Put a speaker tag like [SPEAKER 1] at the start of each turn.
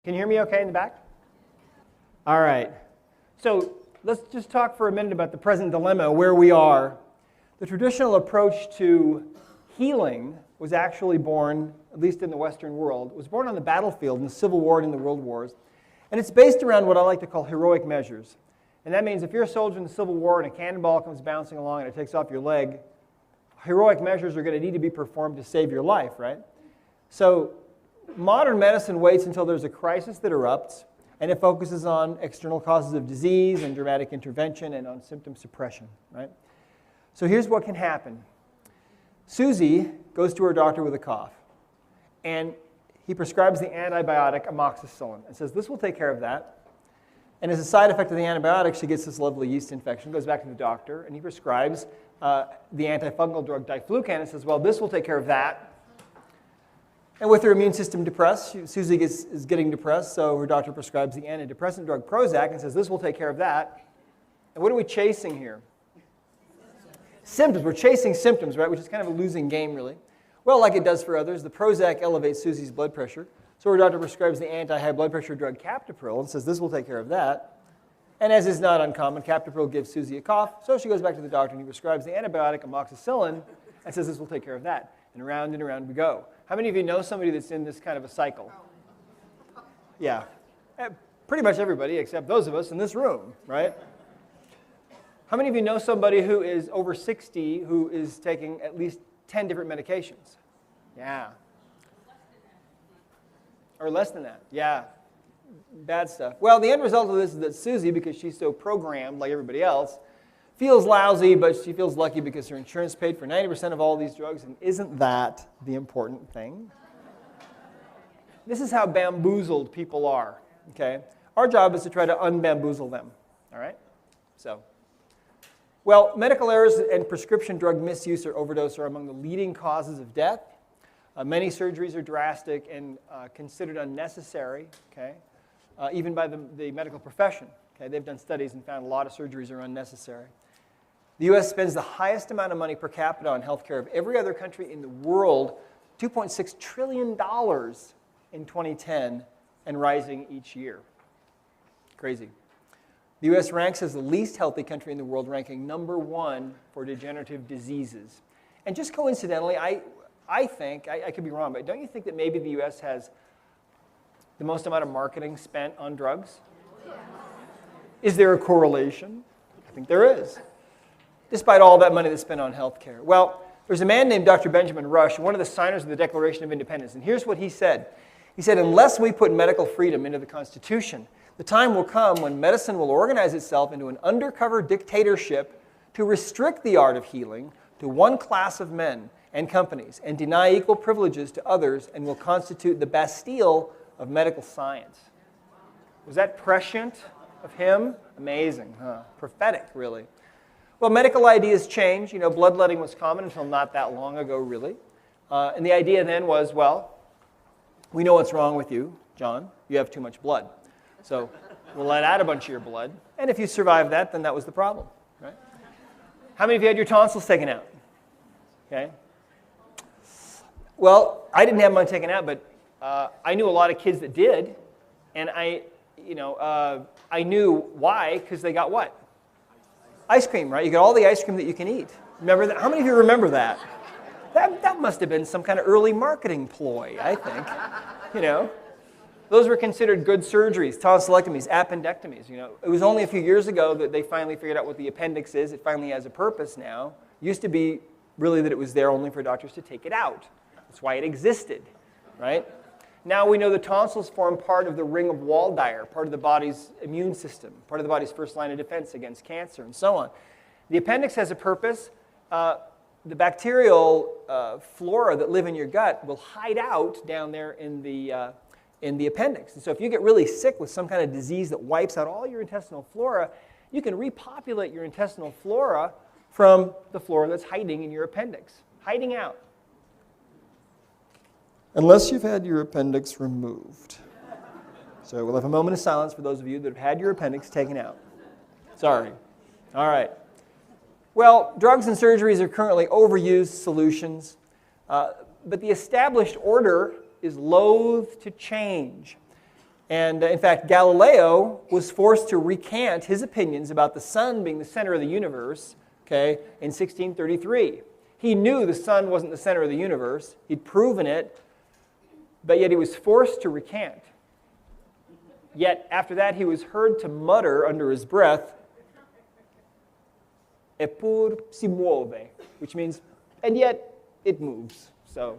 [SPEAKER 1] Can you hear me okay in the back? All right. So let's just talk for a minute about the present dilemma, where we are. The traditional approach to healing was actually born, at least in the Western world, was born on the battlefield in the Civil War and in the World Wars. And it's based around what I like to call heroic measures. And that means if you're a soldier in the Civil War and a cannonball comes bouncing along and it takes off your leg, heroic measures are going to need to be performed to save your life, right? So modern medicine waits until there's a crisis that erupts, and it focuses on external causes of disease and dramatic intervention and on symptom suppression, right? So here's what can happen. Susie goes to her doctor with a cough, and he prescribes the antibiotic amoxicillin and says, this will take care of that. And as a side effect of the antibiotic, she gets this lovely yeast infection, goes back to the doctor, and he prescribes the antifungal drug diflucan and says, well, this will take care of that. And with her immune system depressed, Susie is getting depressed, so her doctor prescribes the antidepressant drug Prozac and says, this will take care of that. And what are we chasing here? Symptoms. We're chasing symptoms, right, which is kind of a losing game, really. Well, like it does for others, the Prozac elevates Susie's blood pressure, so her doctor prescribes the anti-high blood pressure drug Captopril and says, this will take care of that. And as is not uncommon, Captopril gives Susie a cough, so she goes back to the doctor and he prescribes the antibiotic amoxicillin and says, this will take care of that. And around we go. How many of you know somebody that's in this kind of a cycle? Yeah. Pretty much everybody except those of us in this room, right? How many of you know somebody who is over 60 who is taking at least 10 different medications? Yeah. Or less than that. Yeah. Bad stuff. Well, the end result of this is that Susie, because she's so programmed like everybody else, feels lousy, but she feels lucky because her insurance paid for 90% of all these drugs, and isn't that the important thing? This is how bamboozled people are, okay? Our job is to try to unbamboozle them, all right? So, well, medical errors and prescription drug misuse or overdose are among the leading causes of death. Many surgeries are drastic and considered unnecessary, okay? Even by the medical profession. Okay? They've done studies and found a lot of surgeries are unnecessary. The U.S. spends the highest amount of money per capita on healthcare of every other country in the world, $2.6 trillion in 2010, and rising each year. Crazy. The U.S. ranks as the least healthy country in the world, ranking number 1 for degenerative diseases. And just coincidentally, I think, I could be wrong, but don't you think that maybe the U.S. has the most amount of marketing spent on drugs? Is there a correlation? I think there is, despite all that money that's spent on healthcare. Well, there's a man named Dr. Benjamin Rush, one of the signers of the Declaration of Independence, and here's what he said. He said, unless we put medical freedom into the Constitution, the time will come when medicine will organize itself into an undercover dictatorship to restrict the art of healing to one class of men and companies and deny equal privileges to others, and will constitute the Bastille of medical science. Was that prescient of him? Amazing, huh? Prophetic, really. Well, medical ideas change. You know, bloodletting was common until not that long ago, really. And the idea then was, well, we know what's wrong with you, John. You have too much blood. So we'll let out a bunch of your blood. And if you survive that, then that was the problem, right? How many of you had your tonsils taken out? Okay. Well, I didn't have mine taken out, but I knew a lot of kids that did. And I knew why, because they got what? Ice cream, right? You get all the ice cream that you can eat. Remember that? How many of you remember that? That must have been some kind of early marketing ploy, I think. You know, those were considered good surgeries, tonsillectomies, appendectomies. You know, it was only a few years ago that they finally figured out what the appendix is. It finally has a purpose now. It used to be really that it was there only for doctors to take it out. That's why it existed, right? Now we know the tonsils form part of the ring of Waldeyer, part of the body's immune system, part of the body's first line of defense against cancer, and so on. The appendix has a purpose. The bacterial flora that live in your gut will hide out down there in the appendix. And so if you get really sick with some kind of disease that wipes out all your intestinal flora, you can repopulate your intestinal flora from the flora that's hiding in your appendix, hiding out. Unless you've had your appendix removed. So we'll have a moment of silence for those of you that have had your appendix taken out. Sorry. All right. Well, drugs and surgeries are currently overused solutions, but the established order is loath to change. And in fact, Galileo was forced to recant his opinions about the sun being the center of the universe, okay, in 1633. He knew the sun wasn't the center of the universe. He'd proven it, but yet he was forced to recant. Yet after that, he was heard to mutter under his breath, "Eppur si muove," which means, and yet it moves. So